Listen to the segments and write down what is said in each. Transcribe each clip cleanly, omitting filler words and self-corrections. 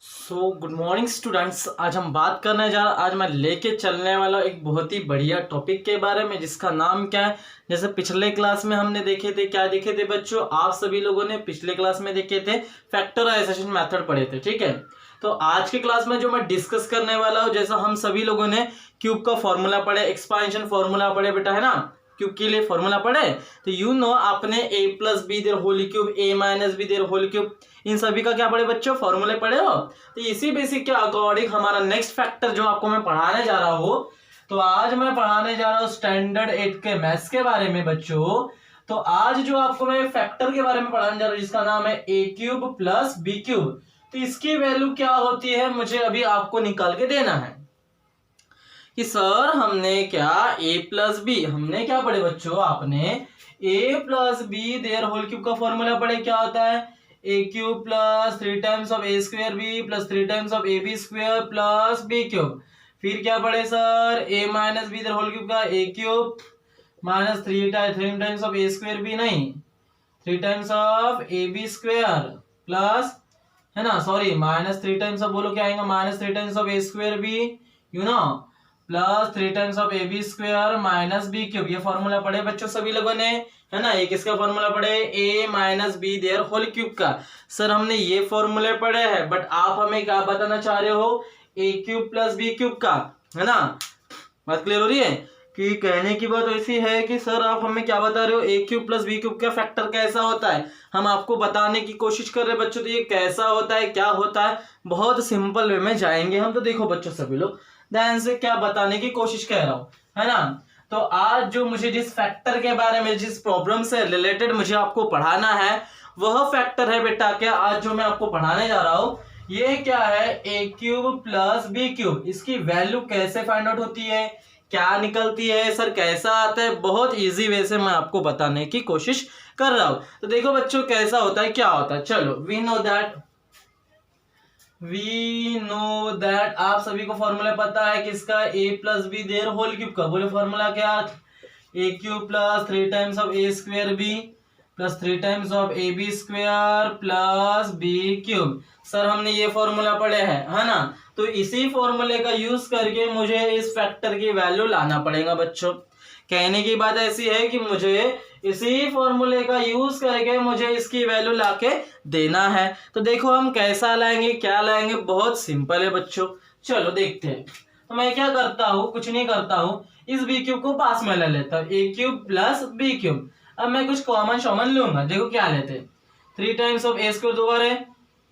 Good morning students. आज हम बात करने जा रहे आज मैं लेके चलने वाला एक बहुत ही बढ़िया टॉपिक के बारे में, जिसका नाम क्या है। जैसे पिछले क्लास में हमने देखे थे, क्या देखे थे बच्चों, आप सभी लोगों ने पिछले क्लास में देखे थे फैक्टराइजेशन मेथड पढ़े थे, ठीक है। तो आज के क्लास में जो मैं डिस्कस करने वाला हूँ, जैसा हम सभी लोगों ने क्यूब का फॉर्मूला पढ़े, एक्सपांशन फॉर्मूला पढ़े बेटा, है ना। क्यूब के लिए फॉर्मूला पढ़े तो आपने a plus be there whole cube, a minus be there whole cube, इन सभी का क्या पढ़े बच्चों, फॉर्मूले पढ़े हो। तो इसी बेसिक के अकॉर्डिंग हमारा नेक्स्ट फैक्टर जो आपको मैं पढ़ाने जा रहा हूँ, तो आज मैं पढ़ाने जा रहा हूँ स्टैंडर्ड 8 के मैथ्स के बारे में बच्चों। तो आज जो आपको मैं फैक्टर के बारे में पढ़ाने जा रहा हूँ, जिसका नाम है a cube plus B cube. तो इसकी वैल्यू क्या होती है मुझे अभी आपको निकाल के देना है कि सर हमने क्या a प्लस बी, हमने क्या पढ़े बच्चों, आपने a plus be there whole cube का फॉर्मूला पढ़े। क्या होता है, a cube plus 3 times of a square b plus 3 times of ab square plus b cube. फिर क्या पढ़े sir, a minus be there whole cube का a cube minus 3 times of a square b, नहीं 3 times of ab square plus, है ना, sorry minus 3 times of, बोलो क्या आएगा, minus 3 times of a square b, plus 3 times of A b square minus b cube. ये formula पढ़े बच्चों सभी लोगों ने, है ना। एक इसका फॉर्मूला पढ़े a minus be there whole cube का। सर हमने ये फॉर्मूले पढ़े हैं, बट आप हमें क्या बताना चाह रहे हो, a cube plus B cube का, है ना। बात क्लियर हो रही है कि कहने की बात ऐसी है कि सर आप हमें क्या बता रहे हो, a cube plus B cube का फैक्टर कैसा होता है। हम आपको बताने की कोशिश कर रहे हैं बच्चों। तो ये कैसा होता है, क्या होता है, बहुत सिंपल वे में जाएंगे हम। तो देखो बच्चों सभी लोग ध्यान से क्या बताने की कोशिश कर रहा हूं, है ना। तो आज जो मुझे जिस फैक्टर के बारे में, जिस प्रॉब्लम से रिलेटेड मुझे आपको पढ़ाना है, वह फैक्टर है बेटा क्या, आज जो मैं आपको पढ़ाने जा रहा हूं, ये क्या है, a cube plus B cube. इसकी वैल्यू कैसे फाइंड आउट होती है, क्या निकलती है सर, कैसा आता है, बहुत इजी वे से मैं आपको बताने की कोशिश कर रहा हूं। तो देखो बच्चों कैसा होता है, क्या होता है, चलो वी नो दैट आप सभी को फॉर्मूला पता है किसका, a plus be there whole cube का। बोले फॉर्मूला क्या, a cube plus 3 times of a square b plus 3 times of A b square plus B cube. Sir हमने ये फॉर्मूला पढ़े हैं, है ना। तो इसी फॉर्मूले का यूज करके मुझे इस फैक्टर की वैल्यू लाना पड़ेगा बच्चों। कहने की बात ऐसी है कि मुझे इसी फॉर्मूले का यूज करके मुझे इसकी वैल्यू लाके देना है। तो देखो हम कैसा लाएंगे, क्या लाएंगे, बहुत सिंपल है बच्चों। चलो देखते हैं। तो मैं क्या करता हूँ, कुछ नहीं करता हूँ, इस बी क्यूब को पास में ले लेता हूँ, a cube plus B cube. अब मैं कुछ कॉमन शॉमन लूंगा। देखो क्या लेते हैं, 3 टाइम्स ऑफ a स्क्वायर दोबारा है,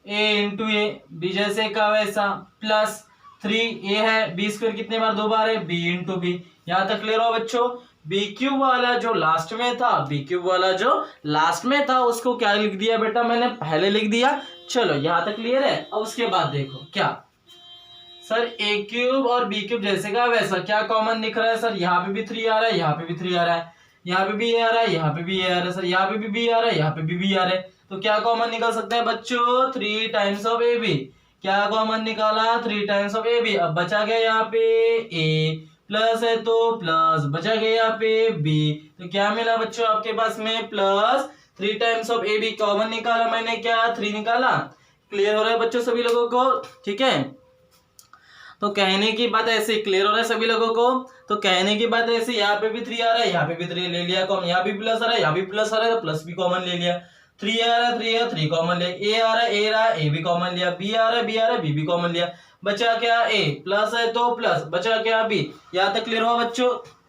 a इंटू ए, बी जैसे का वैसा, प्लस 3 a है, b स्क्वायर कितने बार, 2 बार है, b इंटू बी। यहाँ तक क्लियर हो बच्चों। बी क्यूब वाला जो लास्ट में था, बी क्यूब वाला जो लास्ट में था, उसको क्या लिख दिया बेटा, मैंने पहले लिख दिया। चलो यहाँ तक क्लियर है। अब उसके बाद देखो क्या, सर a क्यूब और b क्यूब जैसे का वैसा, क्या कॉमन दिख रहा है सर, यहाँ पे भी 3 आ रहा है, यहाँ पे भी 3 आ रहा है, यहाँ पे भी a आ रहा है, यहाँ पे भी a आ रहा है, सर यहाँ पे भी b आ रहा है, यहाँ पे भी b आ रहा है। तो क्या कॉमन निकल सकता है बच्चों, 3 टाइम्स ऑफ ए बी। क्या कॉमन निकाला, 3 टाइम्स ऑफ ए बी। अब बचा गया यहाँ पे a, प्लस है तो प्लस, बचा गया यहाँ पे b। तो क्या मिला बच्चों आपके पास में, plus 3 times of A b. Common निकाला मैंने, क्या 3 निकाला। क्लियर हो रहा है बच्चों सभी लोगों को, ठीक है। तो कहने की बात ऐसे, क्लियर हो रहा है सभी लोगों को। तो कहने की बात ऐसे, यहाँ पे भी 3 आ रहा है, यहाँ पे भी 3 ले लिया कॉमन, यहाँ भी प्लस आ रहा है, यहाँ भी प्लस आ रहा है, तो प्लस भी कॉमन ले लिया। 3 आ रहा है, 3 है, 3 कॉमन ले, a आ रहा है, a रहा है, a भी कॉमन लिया, b आ रहा है, b आ रहा है, b भी कॉमन लिया। बचा क्या, a प्लस है तो प्लस, बचा क्या b। यहाँ तक क्लियर हुआ बच्चों,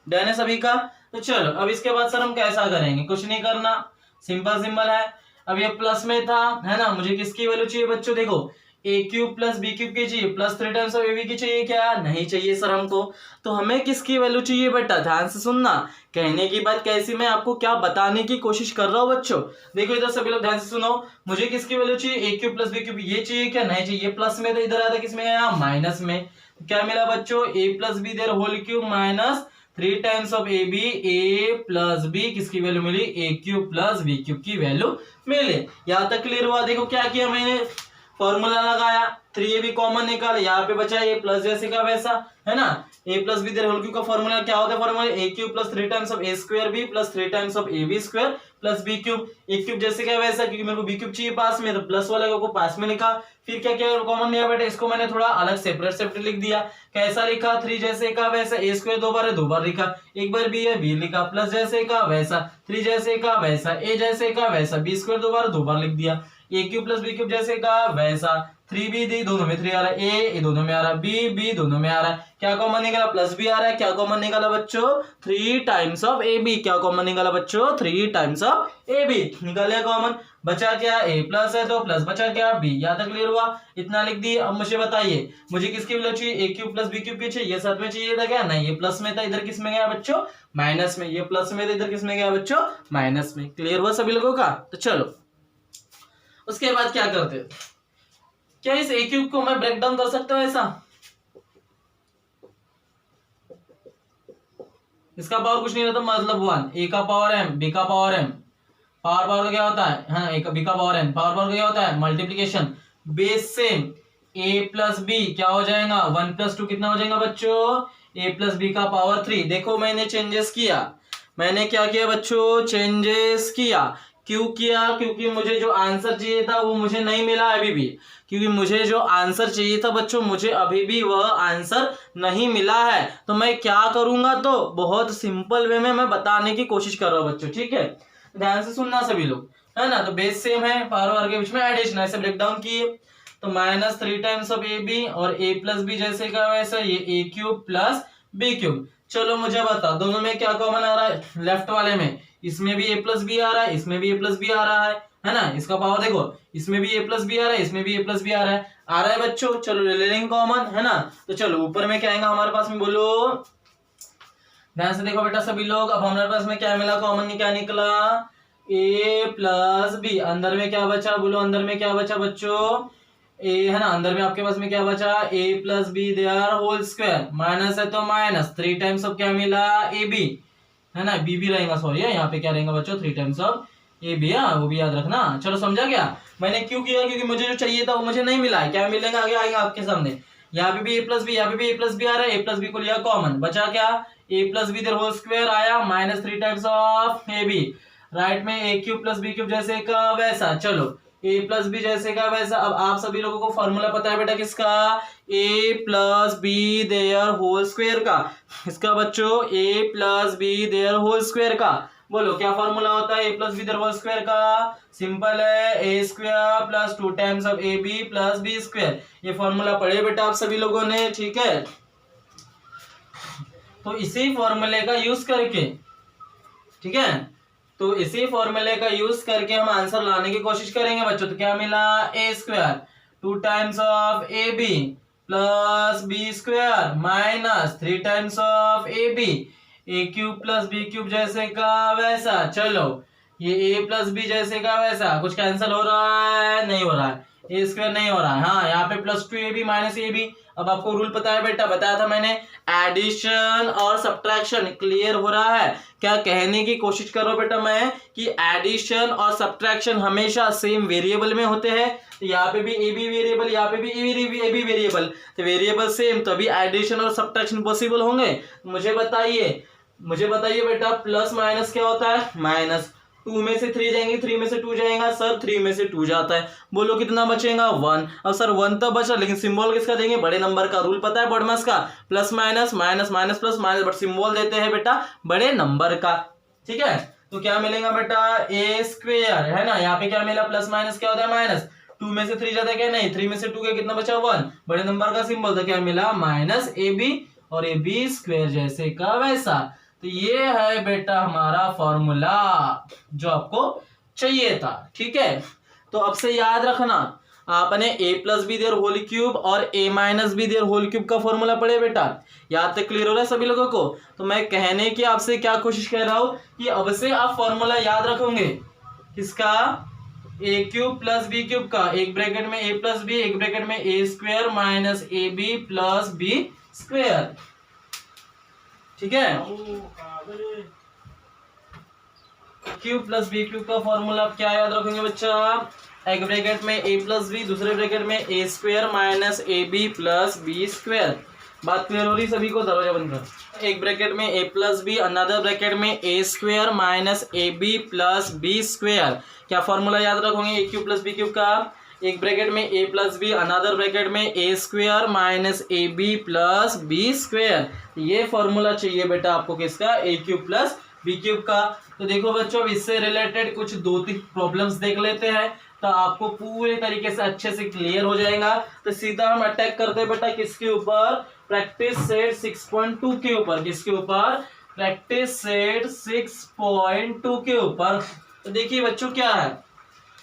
डन है सभी का। तो चलो अब इसके बाद सर हम कैसा करेंगे, कुछ नहीं करना, सिंपल सिंपल है। अब ये प्लस में था, है ना, मुझे किसकी वैल्यू चाहिए बच्चों, देखो a cube plus B cube की चाहिए, plus 3 times of A b की चाहिए, क्या नहीं चाहिए सर हमको। तो हमें किसकी वैल्यू चाहिए बेटा, ध्यान से सुनना। कहने की बात कैसी, मैं आपको क्या बताने की कोशिश कर रहा हूँ बच्चों। देखो इधर सभी लोग ध्यान से सुनो, मुझे किसकी वैल्यू चाहिए, a cube plus B cube, ये चाहिए क्या नहीं चाहिए। प्लस में तो इधर आया था, किसमें आया, माइनस में। तो क्या मिला बच्चों, a plus be there whole cube minus 3 times of A B, a plus B किसकी वैल्यू मिली, a cube plus B cube की वैल्यू मिली। यहाँ तक क्लियर हुआ। देखो क्या किया मैंने, फॉर्मूला लगाया, 3ab कॉमन निकाल, यहाँ पे बचा a प्लस जैसे का वैसा, है ना। a plus be there whole cube का फॉर्मूला क्या होता है, formula a cube plus 3 times of a square b plus 3 times of ab square plus b cube. a cube जैसे का वैसा, क्योंकि मेरे को b क्यूब चाहिए पास में, तो प्लस वाले को पास में लिखा। फिर क्या क्या कॉमन लिया बेटा, इसको मैंने थोड़ा अलग सेपरेट लिख दिया। कैसा लिखा, 3 जैसे का वैसा, a स्क्वायर दो बार लिखा, एक बार b है b लिखा, प्लस जैसे का वैसा, 3 जैसे का वैसा, a जैसे का वैसा, b स्क्वायर दो बार लिख दिया, a cube plus b cube जैसे का वैसा, 3b दी, दोनों में 3 आ रहा है, a दोनों में आ रहा है, b दोनों में आ रहा है। क्या कॉमन निकाला, प्लस b आ रहा है। क्या कॉमन निकाला बच्चों, 3 टाइम्स ऑफ ab। क्या कॉमन निकाला बच्चों, 3 टाइम्स ऑफ ab निकाल लिया कॉमन। बचा क्या, a प्लस है तो प्लस, बचा क्या b। यहाँ तक क्लियर हुआ, इतना लिख दिए। अब मुझे बताइए, मुझे किसकी वैल्यू चाहिए, a cube plus b cube की चाहिए, ये साथ में चाहिए था क्या, नहीं, ये प्लस में था, इधर किस में गया बच्चों, माइनस में। ये प्लस में था, इधर किस में गया बच्चों, माइनस में। क्लियर हुआ सभी लोगों का। तो चलो उसके बाद क्या करते हैं, क्या इस a क्यूब को मैं ब्रेक डाउन कर सकता हूं ऐसा, इसका पावर कुछ नहीं रहता, मतलब 1, a का पावर m, b का पावर m, पावर का क्या होता है, हाँ, a का b का पावर m, पावर का क्या होता है, multiplication. Base same, a plus b क्या हो जाएगा, 1 प्लस 2 कितना हो जाएगा बच्चों, a प्लस b का पावर 3। देखो मैंने चेंजेस किया, मैंने क्या किया बच्चों, चेंजेस किया। क्यों किया, क्योंकि मुझे जो आंसर चाहिए था वो मुझे नहीं मिला अभी भी, क्योंकि मुझे जो आंसर चाहिए था बच्चों, मुझे अभी भी वह आंसर नहीं मिला है। तो मैं क्या करूंगा, तो बहुत सिंपल वे में मैं बताने की कोशिश कर रहा हूँ बच्चों, ठीक है, ध्यान से सुनना सभी लोग, है ना। तो बेस सेम है, पावर वार के बीच में एडिशन, ऐसे ब्रेक डाउन किए। तो -3 टाइम्स ऑफ ए बी और a प्लस बी जैसे का वैसा, ये a cube plus b cube. चलो मुझे बता, दोनों में क्या कॉमन आ रहा है, लेफ्ट वाले में, इसमें भी a प्लस बी आ रहा है, इसमें भी a प्लस बी आ रहा है ना। इसका पावर देखो, इसमें भी a प्लस बी आ रहा है, इसमें भी a प्लस बी आ रहा है बच्चों। चलो ले लेंगे कॉमन, है ना। तो चलो ऊपर में क्या आएगा हमारे पास में, बोलो ध्यान से देखो बेटा सभी लोग। अब हमारे पास में क्या मिला, कॉमन क्या निकला, a प्लस बी। अंदर में क्या बचा, बोलो अंदर में क्या बचा बच्चों, ए, है ना। अंदर में आपके पास में क्या बचा, a plus be there whole square, minus है तो माइनस, 3 टाइम्स ऑफ क्या मिला, ए बी, है ना, बी भी रहेगा, सॉरी यहाँ पे क्या रहेगा बच्चों, 3 टाइम्स ऑफ ए बी, वो भी याद रखना। चलो समझा क्या, मैंने क्यों किया, क्योंकि मुझे जो चाहिए था वो मुझे नहीं मिला है। क्या मिलेगा, आगे आएगा आपके सामने। यहाँ पे भी a प्लस बी, यहाँ पे भी a प्लस बी आ रहा है, a प्लस बी को लिया कॉमन, बचा क्या, a plus be there whole square आया, -3 times of A b. Right में a cube plus b cube जैसे का वैसा, चलो a प्लस बी जैसे का वैसा। अब आप सभी लोगों को फॉर्मूला पता है बेटा किसका, a plus be there whole square का, इसका बच्चों a plus be there whole square का। बोलो क्या फॉर्मूला होता है a plus be there whole square का, सिंपल है, a square plus 2 times of A B plus B square. ये फॉर्मूला पढ़े बेटा आप सभी लोगों ने, ठीक है। तो इसी फॉर्मूले का यूज करके, ठीक है, तो इसी फॉर्मूले का यूज करके हम आंसर लाने की कोशिश करेंगे बच्चों। तो क्या मिला, a square 2 times of A B plus B square minus 3 times of A b, a cube plus B cube जैसे का वैसा। चलो ये a प्लस बी जैसे का वैसा, कुछ कैंसिल हो रहा है, नहीं हो रहा है, ए स्क्वायर नहीं हो रहा है, हाँ यहाँ पे plus 2ab minus A B. अब आपको रूल पता है बेटा, बताया था मैंने, एडिशन और सब्ट्रैक्शन। क्लियर हो रहा है क्या, कहने की कोशिश करो बेटा मैं कि एडिशन और सब्ट्रैक्शन हमेशा सेम वेरिएबल में होते हैं। तो यहाँ पे भी ए बी वेरिएबल, यहाँ पे भी ए बी वेरिएबल, तो वेरिएबल सेम, तभी एडिशन और सब्ट्रैक्शन पॉसिबल होंगे। मुझे बताइए बेटा, प्लस माइनस क्या होता है, माइनस, 2 में से 3 जाएंगे, 3 में से 2 जाएगा, सर 3 में से 2 जाता है, बोलो कितना बचेगा, 1। अब सर 1 तो बचा, लेकिन सिंबल किसका देंगे, बड़े नंबर का। रूल पता है बॉडमास का, plus minus minus minus plus minus, but symbol देते हैं बेटा बड़े नंबर का, ठीक है। तो क्या मिलेगा बेटा, ए स्क्वायर, है ना, यहाँ पे क्या मिला, प्लस माइनस क्या होता है, माइनस, 2 में से 3 जाता है क्या, नहीं, 3 में से 2 का कितना बचा, 1, बड़े नंबर का सिंबल, तो क्या मिला, माइनस ए बी और ए बी स्क्वायर जैसे का वैसा। तो ये है बेटा हमारा फॉर्मूला जो आपको चाहिए था, ठीक है। तो अब से याद रखना, आपने a plus be there whole cube और a minus be there whole cube का फॉर्मूला पढ़े बेटा, याद तक क्लियर हो रहा है सभी लोगों को। तो मैं कहने की आपसे क्या कोशिश कर रहा हूं कि अब से आप फॉर्मूला याद रखोगे किसका, a cube plus B cube का, एक ब्रैकेट में a प्लस बी, एक ब्रैकेट में a square minus A B plus B square, ठीक है। क्यूब प्लस बी क्यूब का फॉर्मूला क्या याद रखेंगे बच्चा, एक ब्रैकेट में ए प्लस बी, दूसरे ब्रैकेट में A square minus A B plus B square. बात क्लियर हो रही सभी को? दरवाजा बंद कर। एक ब्रैकेट में A plus B, another bracket में A square minus A B plus B square. क्या फॉर्मूला याद रखोगे A cube plus B cube का? एक ब्रैकेट में A plus B, another bracket में A square minus A B plus B square. ये formula चाहिए बेटा आपको किसका? A cube plus B cube का। तो देखो बच्चों, इससे रिलेटेड कुछ 2-3 प्रॉब्लम्स देख लेते हैं तो आपको पूरे तरीके से अच्छे से क्लियर हो जाएगा। तो सीधा हम अटैक करते हैं बेटा किसके ऊपर? प्रैक्टिस सेट 6.2 के ऊपर। किसके ऊपर? प्रैक्टिस सेट 6.2 के ऊपर। तो देखिए बच्चों क्या है,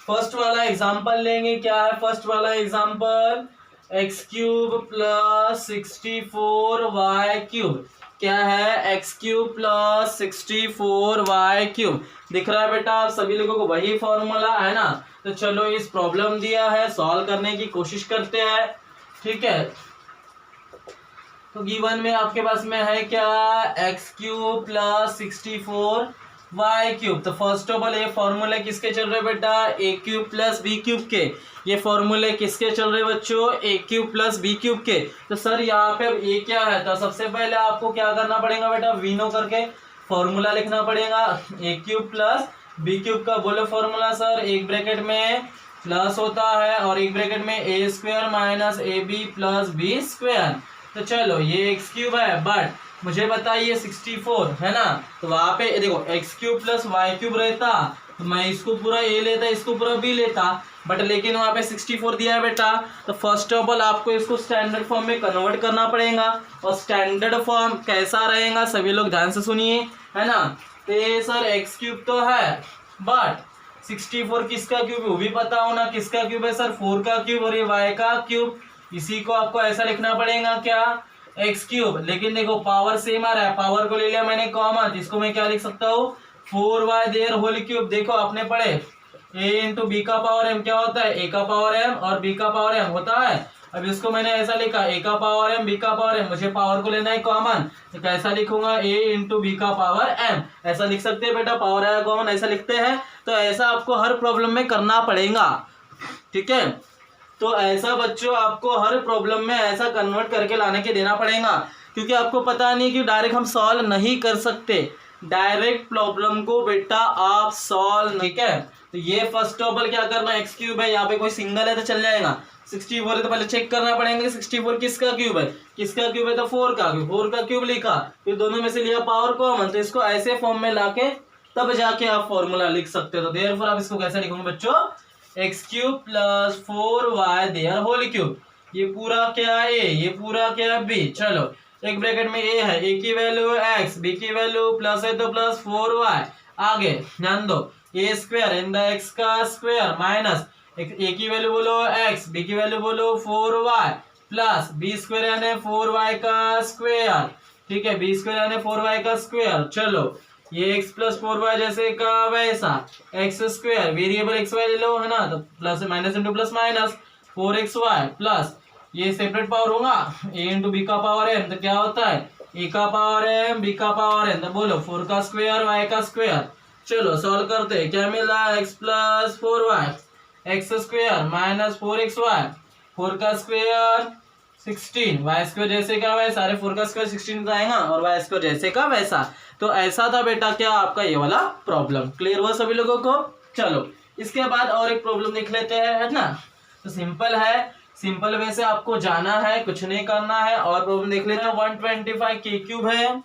फर्स्ट वाला एग्जांपल लेंगे। क्या है फर्स्ट वाला example? X cube plus 64y cube. क्या है? X cube plus 64y cube. दिख रहा है बेटा आप सभी लोगों को? वही फॉर्मूला है ना। तो चलो इस प्रॉब्लम दिया है, सॉल्व करने की कोशिश करते हैं। ठीक है, तो गिवन में आपके पास में है क्या? X cube plus 64y cube. तो फर्स्ट ऑफ ऑल ये फॉर्मूले किसके चल रहे बेटा? ए क्यूब प्लस बी क्यूब के। ये फॉर्मूले किसके चल रहे बच्चों? ए क्यूब प्लस बी क्यूब के। तो सर यहाँ पे अब ये क्या है? तो सबसे पहले आपको क्या करना पड़ेगा बेटा? वीनो करके फॉर्मूला लिखना पड़ेगा A cube plus B cube का। बोलो फॉर्मूला सर। एक ब्रैकेट में प्लस होता है और एक ब्रैकेट में A square minus A B plus B square. तो चलो ये एक्स क्यूब है, बट मुझे बताइए 64 है ना, तो वहां पे देखो x cube plus y cube रहता तो मैं इसको पूरा ए लेता, इसको पूरा बी लेता, बट लेकिन वहां पे 64 दिया है बेटा। तो फर्स्ट ऑफ ऑल आपको इसको स्टैंडर्ड फॉर्म में कन्वर्ट करना पड़ेगा। और स्टैंडर्ड फॉर्म कैसा रहेगा सभी लोग ध्यान से सुनिए, है ना। तो ये सर एक्स क्यूब तो है, बट 64 किसका क्यूब है वो भी पता होना। किसका क्यूब है सर? 4 का क्यूब, और ये वाई का क्यूब। इसी को आपको ऐसा लिखना पड़ेगा क्या? X cube. लेकिन देखो पावर सेम आ रहा है, पावर को ले लिया मैंने कॉमन, इसको मैं क्या लिख सकता हूँ? 4y there whole cube. देखो आपने पढ़े a इंटू बी का पावर m क्या होता है? a का पावर m और b का पावर m होता है। अब इसको मैंने ऐसा लिखा a का पावर m b का पावर m, मुझे पावर को लेना है कॉमन, तो कैसा लिखूंगा? a इंटू बी का पावर m। ऐसा लिख सकते हैं बेटा, पावर आया कॉमन, ऐसा लिखते हैं। तो ऐसा आपको हर प्रॉब्लम में करना पड़ेगा, ठीक है। तो ऐसा बच्चों आपको हर प्रॉब्लम में ऐसा कन्वर्ट करके लाने के देना पड़ेगा, क्योंकि आपको पता नहीं कि डायरेक्ट हम सॉल्व नहीं कर सकते। डायरेक्ट प्रॉब्लम को बेटा आप सॉल्व, ठीक है। तो ये फर्स्ट ऑफ ऑल क्या करना, एक्स क्यूब है, यहाँ पे कोई सिंगल है तो चल जाएगा। 64 है तो पहले चेक करना पड़ेगा 64 किसका क्यूब है। किसका क्यूब है? तो 4 का क्यूब। 4 का क्यूब लिखा, फिर दोनों में से लिया पावर कॉमन, तो इसको ऐसे फॉर्म में लाके तब जाके आप फॉर्मूला लिख सकते हो। तो देयरफॉर आप इसको कैसे लिखोगे बच्चों? X cube plus 4y there whole cube. ये पूरा क्या है? ए। ये पूरा क्या है? बी। चलो एक ब्रैकेट में ए है, ए की वैल्यू x, बी की वैल्यू प्लस है तो प्लस 4y। आगे ध्यान दो, ए स्क्वायर इन द एक्स का स्क्वायर माइनस ए की वैल्यू बोलो x, बी की वैल्यू बोलो 4y प्लस बी स्क्वायर यानी 4y का स्क्वायर, ठीक है। बी स्क्वायर यानी 4y का स्क्वायर। चलो ये x प्लस 4y जैसे का वैसा, x square variable x y ले लो, है ना, तो plus minus into plus minus 4xy plus ये सेपरेट पावर होगा a इंटू बी का पावर m, तो क्या होता है? a का पावर m बी का पावर m, तो बोलो 4 का स्क्वायर y का स्क्वायर। चलो सॉल्व करते हैं, क्या मिला? x plus 4y, x square minus 4xy, 4 का स्क्वायर 16, वाई स्क्वायर जैसे का वैसा, सारे 4 का स्क्वायर 16 आएगा और वाई स्क्वायर जैसे का वैसा। तो ऐसा था बेटा क्या आपका ये वाला प्रॉब्लम। क्लियर हुआ सभी लोगों को? चलो इसके बाद और एक प्रॉब्लम देख लेते हैं, है ना। तो सिंपल है, सिंपल वे से आपको जाना है, कुछ नहीं करना है। और प्रॉब्लम देख लेते हैं। 125 k क्यूब है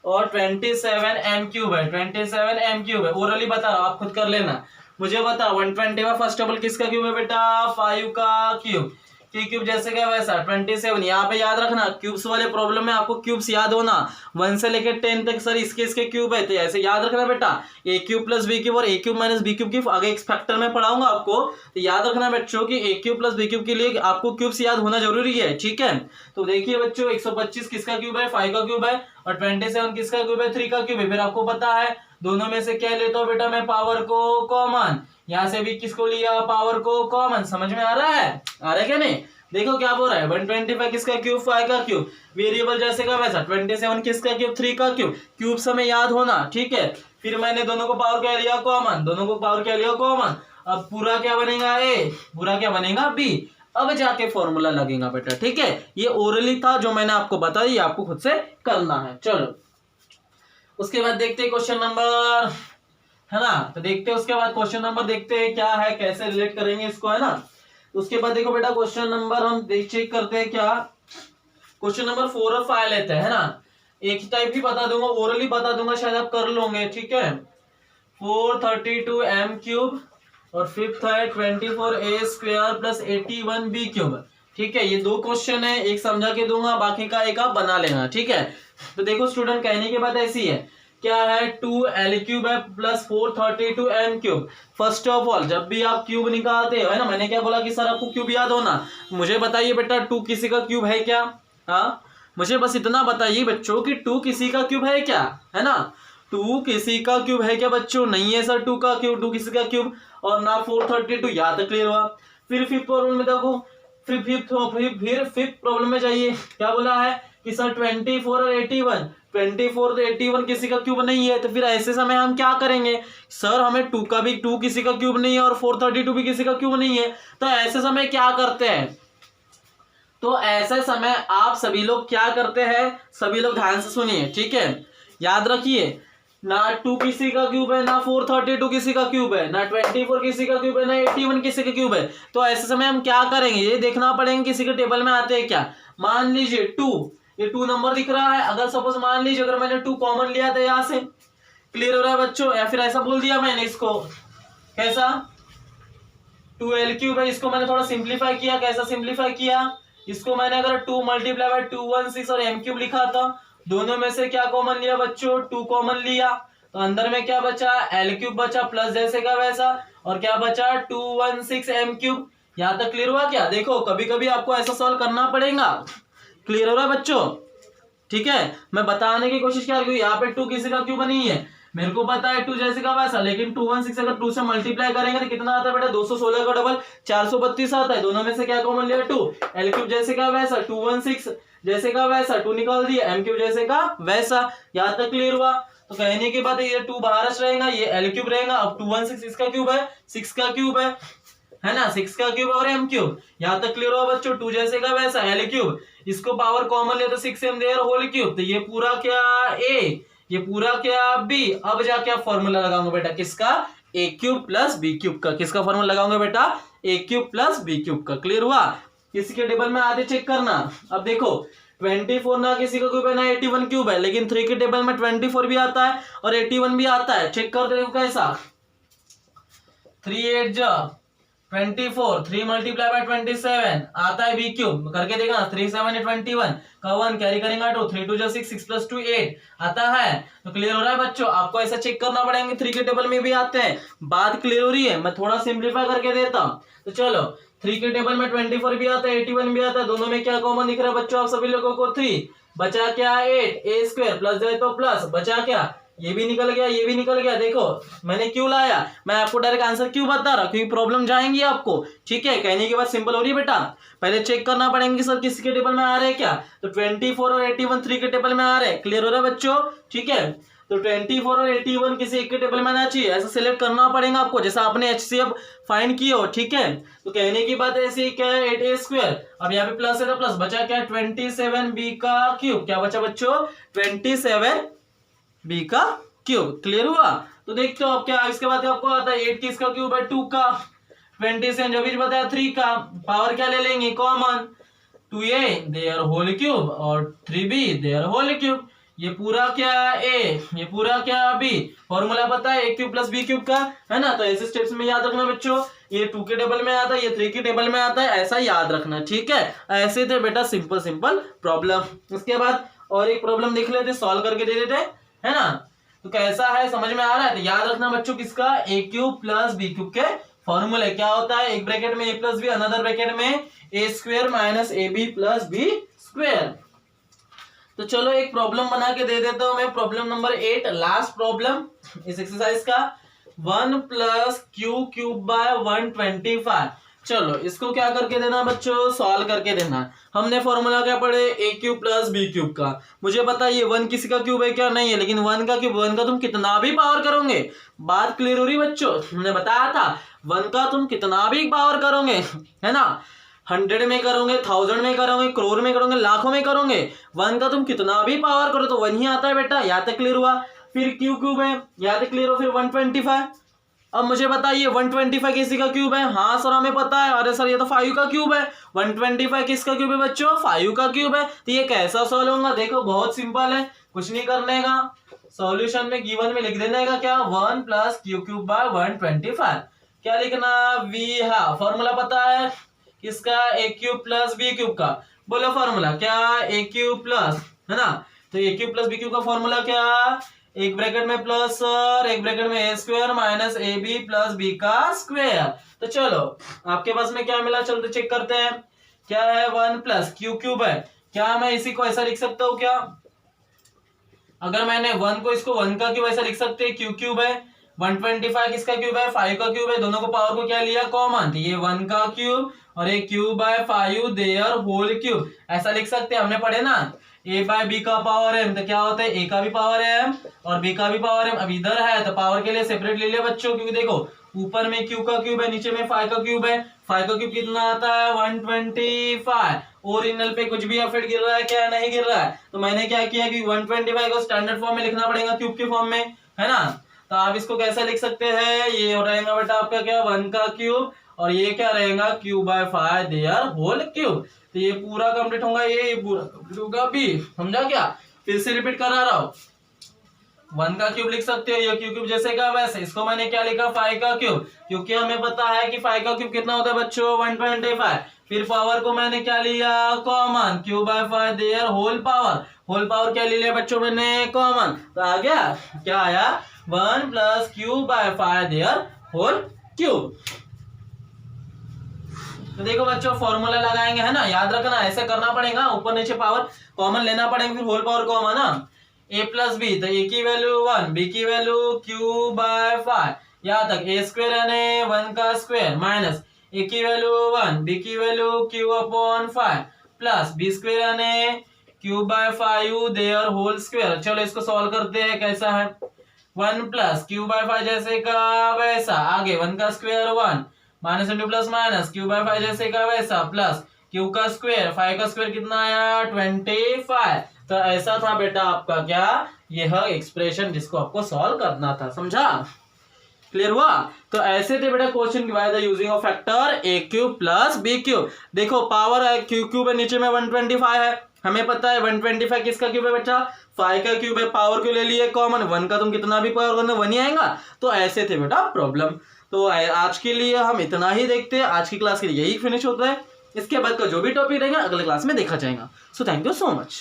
और 27 m क्यूब है। 27 m क्यूब है, ओरली बता रहा हूँ, आप खुद कर लेना। मुझे बता 120 फर्स्ट ऑफ ऑल किसका क्यूब है बेटा? 5 का क्यूब। की क्यूब जैसे क्या वैसा 27। यहाँ पे याद रखना क्यूब्स वाले प्रॉब्लम में आपको क्यूब्स याद होना 1 से लेकर 10 तक। सर इसके क्यूब है, तो ऐसे याद रखना बेटा, ए क्यूब प्लस बी क्यूब और ए क्यूब माइनस बी क्यूब की आगे एक फैक्टर में पढ़ाऊंगा आपको। तो याद रखना बच्चों कि ए क्यूब प्लस बी क्यूब के लिए आपको क्यूब्स याद होना जरूरी है, ठीक है। तो देखिए बच्चों 125 किसका क्यूब है? 5 का क्यूब है। और 27 किसका क्यूब है? 3 का क्यूब है। फिर आपको पता है दोनों में से क्या लेता हूँ बेटा मैं? पावर को कॉमन। यहाँ से भी किसको लिया? पावर को कॉमन। समझ में आ रहा है? आ रहा है क्या नहीं? देखो क्या बोल रहा है, 125 किसका क्यूब? 5 का क्यूब, वेरिएबल जैसे का वैसा। 27 किसका क्यूब? 3 का क्यूब। क्यूब हमें याद होना, ठीक है। फिर मैंने दोनों को पावर क्या लिया? कॉमन। दोनों को पावर क्या लिया? कॉमन। अब पूरा क्या बनेगा ए, पूरा क्या बनेगा बी, अब जाके फॉर्मूला लगेगा बेटा, ठीक है। ये ओरली था जो मैंने आपको बताया, ये आपको खुद से करना है। चलो उसके बाद देखते हैं क्वेश्चन नंबर, है ना, तो देखते हैं उसके बाद क्वेश्चन नंबर देखते हैं क्या है, कैसे रिलेट करेंगे इसको, है ना। उसके बाद देखो बेटा क्वेश्चन नंबर हम चेक करते हैं क्या, क्वेश्चन नंबर 4 और 5 लेते हैं, है ना। एक ही टाइप ही बता दूंगा, ओरली बता दूंगा, शायद आप कर लोगे, ठीक है। 432m³ और फिफ्थ है 24a² प्लस 81b³, ठीक है। ये दो क्वेश्चन है, एक समझा के दूंगा, बाकी का एक आप बना लेना, ठीक है। तो देखो स्टूडेंट, कहने की बात ऐसी है, क्या है 2l³ है plus 432m³। First of all जब भी आप क्यूब निकालते हो, है ना, मैंने क्या बोला कि सर आपको क्यूब याद होना, मुझे बताइए बेटा 2 किसी का क्यूब है क्या, हाँ मुझे बस इतना बताइए बच्चों कि 2 किसी का क्यूब है क्या, है ना। 2 किसी का क्यूब है क्या बच्चों, नहीं है सर 2 का क्यूब, 2 किसी का क्यूब, और ना 432, यहाँ तक क्लियर हुआ। फिर फिफ्थ प्रॉब्लम में देखो, फिर फिफ्थ प्रॉब्लम में जाइए, क्या बोला है कि सर 24 और 81, 24 और 81 किसी का क्यूब नहीं है, तो फिर ऐसे समय हम क्या करेंगे, सर हमें 2 का भी 2 किसी का क्यूब नहीं है और 432 भी किसी का क्यूब नहीं है, तो ऐसे समय क्या करते हैं, तो ऐसे समय आप सभी लोग क्या करते हैं, सभी लोग ध्यान से सुनिए, ठीक है। याद रखिए, ना 2 किसी का क्यूब है, ना 432 किसी का क्यूब है, ना 24 किसी का क्यूब है, ना 81 किसी का क्यूब है, तो ऐसे समय हम क्या करेंगे, ये देखना पड़ेगा किसी के टेबल में आते हैं क्या। मान लीजिए 2, ये 2 नंबर दिख रहा है, अगर सपोज मान लीजिए अगर मैंने 2 कॉमन लिया था यहाँ से, क्लियर हो रहा है बच्चों, या फिर ऐसा बोल दिया मैंने इसको, कैसा 2l³ है, इसको मैंने थोड़ा सिंप्लीफाई किया, कैसा सिंप्लीफाई किया, इसको मैंने अगर 2 मल्टीप्लाई बाय 216 और m³ लिखा था, दोनों में से क्या कॉमन लिया बच्चों, 2 कॉमन लिया, तो अंदर में क्या बचा, l³ बचा प्लस जैसे का वैसा, और क्या बचा 216m³। यहां तक क्लियर हुआ क्या। देखो कभी कभी आपको ऐसा सॉल्व करना पड़ेगा, क्लियर हो रहा है बच्चों, ठीक है। मैं बताने की कोशिश क्या करूँ, यहाँ पे 2 किसी का क्यूब नहीं है, मेरे को पता है 2 जैसे का वैसा, लेकिन 216 अगर 2 से मल्टीप्लाई करेंगे तो कितना आता है बेटा, 216 का डबल 432 आता है, दोनों में से क्या कॉमन लिया 2, l³ जैसे का वैसा, 216 जैसे का वैसा 2 निकाल दिया, m³ जैसे का वैसा। यहाँ तक क्लियर हुआ। तो कहने के बाद ये 2 बाहर रहेगा, ये l³ रहेगा, अब 216 इसका क्यूब है, 6 का क्यूब है ना, 6 का क्यूब और m³। यहाँ तक क्लियर हुआ बच्चों, 2 जैसे का वैसा l³, इसको पावर कॉमन लिया तो 6m देयर होल क्यूब, तो ये पूरा क्या a, ये पूरा क्या b। अब जाके आप फॉर्मूला लगाऊंगा बेटा किसका, a³ प्लस b³ का, किसका फॉर्मूला लगाऊंगा बेटा, a³ प्लस b³ का। क्लियर हुआ। किसी के टेबल में आते चेक करना। अब देखो 24 ना किसी का क्यूब है, ना 81 क्यूब है, लेकिन 3 के टेबल में 24 भी आता है और 81 भी आता है। चेक करते देखो कैसा, 3 8 जा 24, 3 मल्टीप्लाई बाय 27 आता है b³ करके देखना, 3 7 21 का 1 कैरी करेंगे 2, 3 2 6 6 प्लस 2 8 आता है। तो क्लियर हो रहा है बच्चों, आपको ऐसा चेक करना पड़ेगा, 3 के टेबल में भी आते हैं। बात क्लियर हो रही है, मैं थोड़ा सिंप्लीफाई करके देता हूं। तो चलो 3 के टेबल में 24 भी आता है, 81 भी आता है, दोनों में क्या कॉमन दिख रहा है बच्चों आप सभी लोगों को, 3 बचा क्या 8, a² प्लस जाए तो प्लस, बचा क्या, ये भी निकल गया, ये भी निकल गया। देखो मैंने क्यों लाया, मैं आपको डायरेक्ट आंसर क्यों बता रहा, क्योंकि प्रॉब्लम जाएंगी आपको, ठीक है। कहने की बात सिंपल हो रही है बेटा, पहले चेक करना पड़ेंगे सर किसी के टेबल में आ रहे हैं क्या, तो 24 और 81 3 के टेबल में आ रहे हैं। क्लियर हो रहा है बच्चों, ठीक है। तो 24 और 81 किसी एक के टेबल में आना चाहिए, ऐसा सिलेक्ट करना पड़ेगा आपको, जैसा आपने HCF फाइंड किया हो, ठीक है। तो कहने की बात ऐसी क्या है 8a², अब यहाँ पे प्लस है तो प्लस, बचा क्या 27b का क्यूब, क्या बचा बच्चों 27b का क्यूब। क्लियर हुआ। तो देखते हो आप क्या, इसके बाद आपको आता है 8 किसका क्यूब है 2 का, 27 जो भी बताया 3 का, पावर क्या ले लेंगे common, 2a there whole cube और 3b देयर होल क्यूब। ये पूरा क्या a, ये पूरा क्या b, फॉर्मूला पता है a³ प्लस b³ का, है ना। तो ऐसे स्टेप्स में याद रखना बच्चों, ये 2 के टेबल में आता है, ये 3 के टेबल में आता है, ऐसा याद रखना, ठीक है। ऐसे थे बेटा सिंपल सिंपल प्रॉब्लम। उसके बाद और एक प्रॉब्लम देख लेते, सॉल्व करके दे देते, है ना। तो कैसा है समझ में आ रहा है, तो याद रखना बच्चों किसका, a³ प्लस b³ के फॉर्मूले क्या होता है, एक ब्रैकेट में a plus b, another bracket में a² minus ab plus b²। तो चलो एक प्रॉब्लम बना के दे देता हूं मैं, प्रॉब्लम नंबर 8, लास्ट प्रॉब्लम इस एक्सरसाइज का, 1 प्लस q³ बाय 125। चलो इसको क्या करके देना बच्चों, सॉल्व करके देना। हमने फॉर्मूला क्या पढ़े, a³ प्लस b³ का। मुझे पता है ये 1 किसी का क्यूब है क्या, नहीं है, लेकिन 1 का क्यूब, 1 का तुम कितना भी पावर करोगे, बात क्लियर हो रही बच्चों। हमने बताया था वन का तुम कितना भी पावर करोगे, है ना, 100 में करोगे, 1000 में करोगे, करोड़ में करोगे, लाखों में करोगे, वन का तुम कितना भी पावर करो तो वन ही आता है बेटा। यहाँ तक क्लियर हुआ। फिर क्यू क्यूब है, यहाँ तक क्लियर हो। फिर 125। अब मुझे बताइए 125 किसी का क्यूब है? हाँ सर हमें पता है। अरे सर ये तो 5 का क्यूब है। 125 किसका क्यूब है बच्चों? 5 का क्यूब है। तो ये कैसा सॉल्व होगा? देखो बहुत सिंपल है, कुछ नहीं करने का, सॉल्यूशन में गिवन में लिख देने का क्या, 1 प्लस क्यू क्यूब बाय 125। क्या लिखना? वी है, फॉर्मूला पता है किसका? A cube plus B cube का। बोलो फॉर्मूला क्या? ए क्यूब प्लस, है ना, तो A cube plus B cube का फॉर्मूला क्या? एक ब्रैकेट में प्लस और एक ब्रैकेट में A square minus A B plus B का स्क्वायर। तो चलो आपके पास में क्या मिला, चलो चेक करते हैं। क्या है? 1 प्लस क्यू क्यूब है। क्या मैं इसी को ऐसा लिख सकता हूँ क्या? अगर मैंने 1 को इसको 1 का क्यूब ऐसा लिख सकते हैं, क्यू क्यूब है। 125 किसका क्यूब है? 5 का क्यूब है। दोनों को पावर को क्या लिया? कॉमन। तो ये 1 का क्यूब और एक cube by 5 there whole cube, ऐसा लिख सकते हैं। हमने पढ़े ना ए बाय बी का पावर एम, तो क्या होता है ए का भी पावर है एम और बी का भी पावर एम। अब इधर है तो पावर के लिए सेपरेट ले लिया बच्चों, क्योंकि देखो ऊपर में क्यू का क्यूब है, नीचे में 5 का क्यूब है। 5 का क्यूब कितना आता है? 125। ओरिजिनल पे कुछ भी एफर्ट गिर रहा है क्या? नहीं गिर रहा है। तो मैंने क्या किया कि 125 को स्टैंडर्ड फॉर्म में लिखना पड़ेगा, क्यूब के फॉर्म में, है ना। तो आप इसको कैसे लिख सकते हैं? ये रहेगा बेटा आपका क्या? 1 का क्यूब और ये क्या रहेगा? Cube by 5 there whole cube. तो ये पूरा कंप्लीट होगा, ये पूरा कंप्लीट होगा बी। समझा क्या? फिर से रिपीट करा रहा हूं। 1 का क्यूब लिख सकते हो, ये क्यूब जैसे का वैसे। इसको मैंने क्या लिखा? 5 का क्यूब, क्योंकि हमें पता है कि 5 का क्यूब कितना होता है बच्चों? 125। फिर पावर को मैंने क्या लिया? Common, cube by 5 there whole power. Whole power क्या ले लिया बच्चों मैंने? कॉमन। तो आ गया, क्या आया? 1 plus cube by 5 there whole cube. तो देखो बच्चों फॉर्मूला लगाएंगे, है ना, याद रखना ऐसे करना पड़ेगा, ऊपर नीचे पावर कॉमन लेना पड़ेगा, फिर होल पावर कॉमन ना। ए प्लस बी, तो ए की वैल्यू 1, बी की वैल्यू क्यू बाय 5, यहाँ तक ए स्क्वायर यानी 1 का स्क्वायर माइनस ए की वैल्यू 1, बी की value Q upon 5 plus B square यानी Q by 5 there whole square. चलो इसको सॉल्व करते हैं, कैसा है? 1 प्लस क्यू बाय 5 जैसे का वैसा, आगे 1 का square 1 minus into plus minus cube by 5 जैसे का वैसा प्लस क्यू का स्क्वायर, 5 का स्क्वायर कितना आया? 25। तो ऐसा था बेटा आपका क्या? यह एक्सप्रेशन जिसको आपको सॉल्व करना था। समझा? क्लियर हुआ? तो ऐसे थे बेटा question by the using of factor a cube plus B cube. देखो पावर है क्यू क्यूब है, नीचे में 125 है, हमें पता है 125 किसका क्यूब है बच्चा? 5 का क्यूब है। पावर क्यों ले लिए? कॉमन। 1 का तुम कितना भी पावर करना 1 ही आएगा। तो ऐसे थे बेटा प्रॉब्लम। तो आज के लिए हम इतना ही देखते हैं, आज की क्लास के लिए यही फिनिश होता है। इसके बाद का जो भी टॉपिक रहेगा अगले क्लास में देखा जाएगा। So thank you so much.